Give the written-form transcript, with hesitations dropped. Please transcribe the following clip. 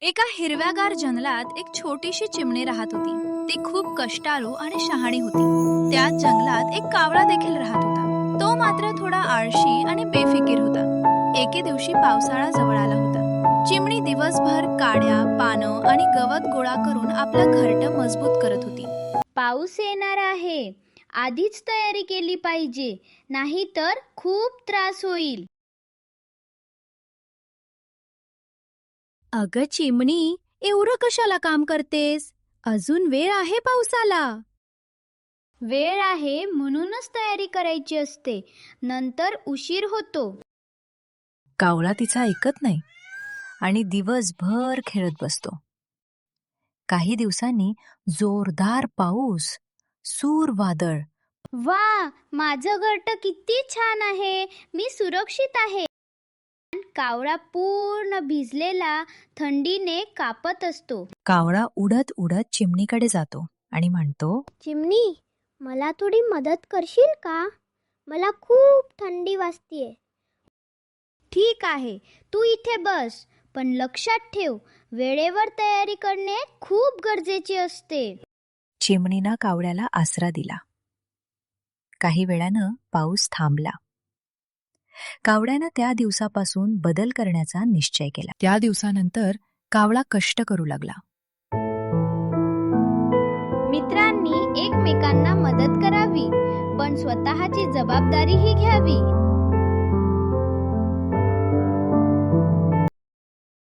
एका हिरव्यागार जंगलात एक छोटीशी चिमणी राहत होती. ती खूप कष्टाळू आणि शहाणी होती. त्याच जंगलात एक कावळा देखील राहत होता. तो मात्र थोडा आळशी आणि बेफिकीर होता. एके दिवशी पावसाळा जवळ आला होता. चिमणी दिवसभर काड्या, पानं आणि गवत गोळा करून आपलं घरटं मजबूत करत होती. पाऊस येणार आहे. आधीच तयारी केली पाहिजे, नाहीतर खूप त्रास होईल. अगं चिमणी, एवढं कशाला काम करतेस? अजून वेळ आहे पावसाला. वेळ आहे म्हणूनच तयारी करायची असते, नंतर उशीर होतो. कावळा तिचा ऐकत नाही आणि दिवसभर खेळत बसतो. काही दिवसांनी जोरदार पाऊस, सूर वादळ वा, माझं घरटं किती छान आहे. मी सुरक्षित आहे. कावळा पूर्ण भिजलेला थंडीने कापत असतो. कावळा उडत उडत चिमणीकडे जातो आणि म्हणतो, चिमणी, मला थोडी मदत करशील का? मला खूप थंडी वाजतीये. ठीक आहे, तू इथे बस, पण लक्षात ठेव, वेळेवर तयारी करणे खूप गरजेचे असते. चिमणीनं कावळ्याला आसरा दिला. काही वेळानं पाऊस थांबला. कावळ्यानं त्या दिवसापासून बदल करण्याचा निश्चय केला. त्या दिवसानंतर कावळा कष्ट करू लागला. मित्रांनी एकमेकांना मदत करावी, पण स्वतःची जबाबदारीही घ्यावी.